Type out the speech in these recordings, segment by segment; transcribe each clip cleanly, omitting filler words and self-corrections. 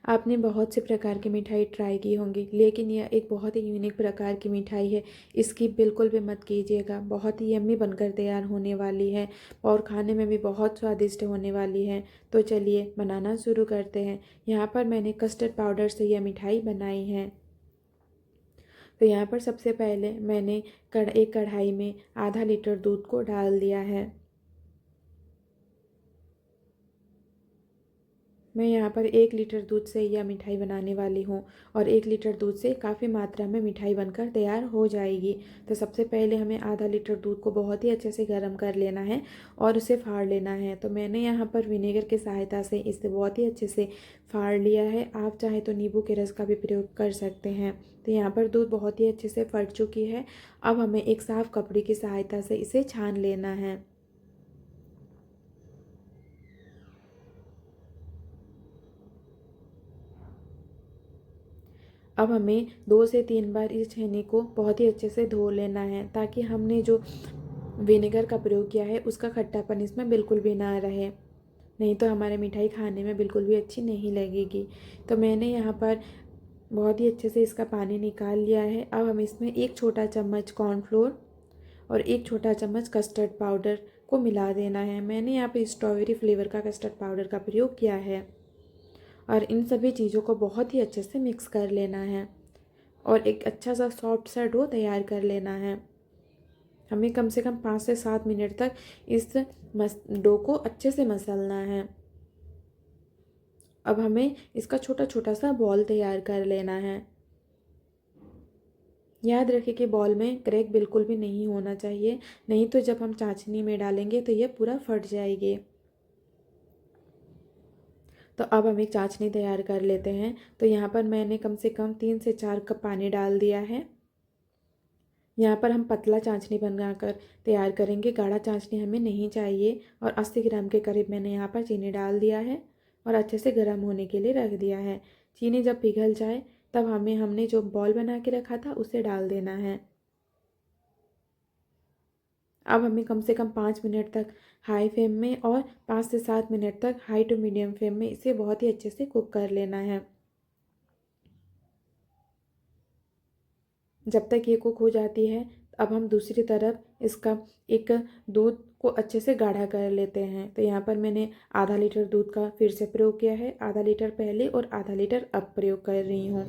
आपने बहुत से प्रकार की मिठाई ट्राई की होंगी, लेकिन यह एक बहुत ही यूनिक प्रकार की मिठाई है। इसकी बिल्कुल भी मत कीजिएगा, बहुत ही यम्मी बनकर तैयार होने वाली है और खाने में भी बहुत स्वादिष्ट होने वाली है। तो चलिए बनाना शुरू करते हैं। यहाँ पर मैंने कस्टर्ड पाउडर से यह मिठाई बनाई है। तो यहाँ पर सबसे पहले मैंने एक कढ़ाई में आधा लीटर दूध को डाल दिया है। मैं यहाँ पर 1 लीटर दूध से यह मिठाई बनाने वाली हूँ और 1 लीटर दूध से काफ़ी मात्रा में मिठाई बनकर तैयार हो जाएगी। तो सबसे पहले हमें आधा लीटर दूध को बहुत ही अच्छे से गर्म कर लेना है और उसे फाड़ लेना है। तो मैंने यहाँ पर विनेगर की सहायता से इसे बहुत ही अच्छे से फाड़ लिया है। आप चाहे तो नींबू के रस का भी प्रयोग कर सकते हैं। तो यहाँ पर दूध बहुत ही अच्छे से फट चुकी है। अब हमें एक साफ़ कपड़े की सहायता से इसे छान लेना है। अब हमें 2 से 3 बार इस छेनी को बहुत ही अच्छे से धो लेना है, ताकि हमने जो विनेगर का प्रयोग किया है उसका खट्टापन इसमें बिल्कुल भी ना रहे। नहीं तो हमारी मिठाई खाने में बिल्कुल भी अच्छी नहीं लगेगी। तो मैंने यहाँ पर बहुत ही अच्छे से इसका पानी निकाल लिया है। अब हम इसमें 1 छोटा चम्मच कॉर्नफ्लोर और 1 छोटा चम्मच कस्टर्ड पाउडर को मिला देना है। मैंने यहाँ पे स्ट्रॉबेरी फ्लेवर का कस्टर्ड पाउडर का प्रयोग किया है और इन सभी चीज़ों को बहुत ही अच्छे से मिक्स कर लेना है और एक अच्छा सा सॉफ्ट सा डो तैयार कर लेना है। हमें कम से कम 5 से 7 मिनट तक इस डो को अच्छे से मसलना है। अब हमें इसका छोटा छोटा सा बॉल तैयार कर लेना है। याद रखें कि बॉल में क्रैक बिल्कुल भी नहीं होना चाहिए, नहीं तो जब हम चाशनी में डालेंगे तो यह पूरा फट जाएगी। तो अब हम एक चाशनी तैयार कर लेते हैं। तो यहाँ पर मैंने कम से कम 3 से 4 कप पानी डाल दिया है। यहाँ पर हम पतला चाशनी बनाकर तैयार करेंगे, गाढ़ा चाशनी हमें नहीं चाहिए। और 80 ग्राम के करीब मैंने यहाँ पर चीनी डाल दिया है और अच्छे से गर्म होने के लिए रख दिया है। चीनी जब पिघल जाए तब हमने जो बॉल बना के रखा था उसे डाल देना है। अब हमें कम से कम 5 मिनट तक हाई फ्लेम में और 5 से 7 मिनट तक हाई टू मीडियम फ्लेम में इसे बहुत ही अच्छे से कुक कर लेना है। जब तक ये कुक हो जाती है, अब हम दूसरी तरफ इसका एक दूध को अच्छे से गाढ़ा कर लेते हैं। तो यहाँ पर मैंने आधा लीटर दूध का फिर से प्रयोग किया है। आधा लीटर पहले और आधा लीटर अब प्रयोग कर रही हूँ।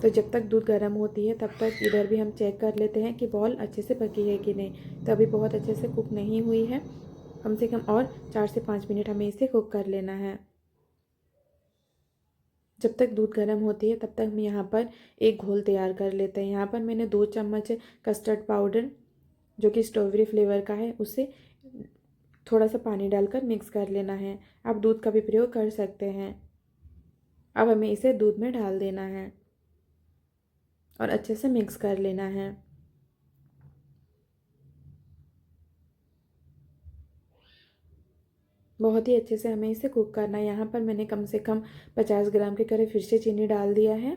तो जब तक दूध गर्म होती है तब तक इधर भी हम चेक कर लेते हैं कि बॉल अच्छे से पकी है कि नहीं। तो अभी बहुत अच्छे से कुक नहीं हुई है। कम से कम और 4 से 5 मिनट हमें इसे कुक कर लेना है। जब तक दूध गर्म होती है तब तक हम यहाँ पर एक घोल तैयार कर लेते हैं। यहाँ पर मैंने 2 चम्मच कस्टर्ड पाउडर जो कि स्ट्रॉबेरी फ्लेवर का है उसे थोड़ा सा पानी डालकर मिक्स कर लेना है। आप दूध का भी प्रयोग कर सकते हैं। अब हमें इसे दूध में डाल देना है और अच्छे से मिक्स कर लेना है। बहुत ही अच्छे से हमें इसे कुक करना है। यहाँ पर मैंने कम से कम 50 ग्राम के करीब फिर से चीनी डाल दिया है।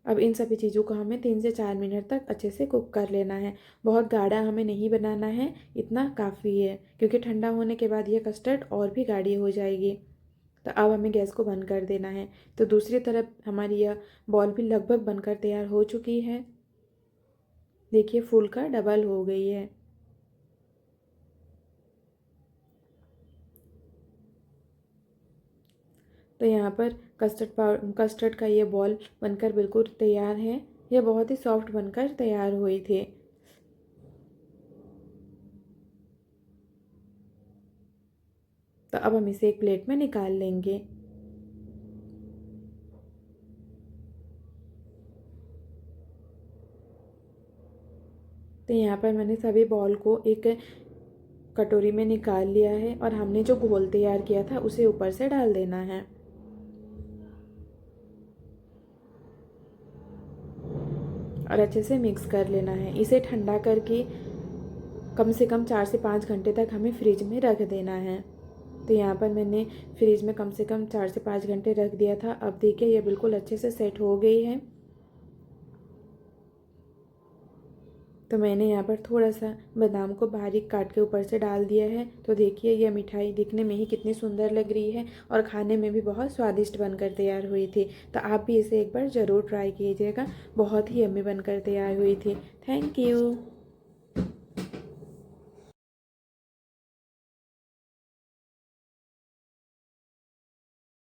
अब इन सभी चीज़ों को हमें 3 से 4 मिनट तक अच्छे से कुक कर लेना है। बहुत गाढ़ा हमें नहीं बनाना है, इतना काफ़ी है, क्योंकि ठंडा होने के बाद ये कस्टर्ड और भी गाढ़ी हो जाएगी। तो अब हमें गैस को बंद कर देना है। तो दूसरी तरफ हमारी यह बॉल भी लगभग बनकर तैयार हो चुकी है। देखिए फूल का डबल हो गई है। तो यहाँ पर कस्टर्ड का ये बॉल बनकर बिल्कुल तैयार है। यह बहुत ही सॉफ्ट बनकर तैयार हुई थी। तो अब हम इसे एक प्लेट में निकाल लेंगे। तो यहाँ पर मैंने सभी बॉल को एक कटोरी में निकाल लिया है और हमने जो घोल तैयार किया था उसे ऊपर से डाल देना है और अच्छे से मिक्स कर लेना है। इसे ठंडा करके कम से कम 4 से 5 घंटे तक हमें फ्रिज में रख देना है। तो यहाँ पर मैंने फ्रिज में कम से कम 4 से 5 घंटे रख दिया था। अब देखिए ये बिल्कुल अच्छे से सेट हो गई है। तो मैंने यहाँ पर थोड़ा सा बादाम को बारीक काट के ऊपर से डाल दिया है। तो देखिए ये मिठाई दिखने में ही कितनी सुंदर लग रही है और खाने में भी बहुत स्वादिष्ट बनकर तैयार हुई थी। तो आप भी इसे एक बार ज़रूर ट्राई कीजिएगा, बहुत ही यम्मी बनकर तैयार हुई थी। Thank you.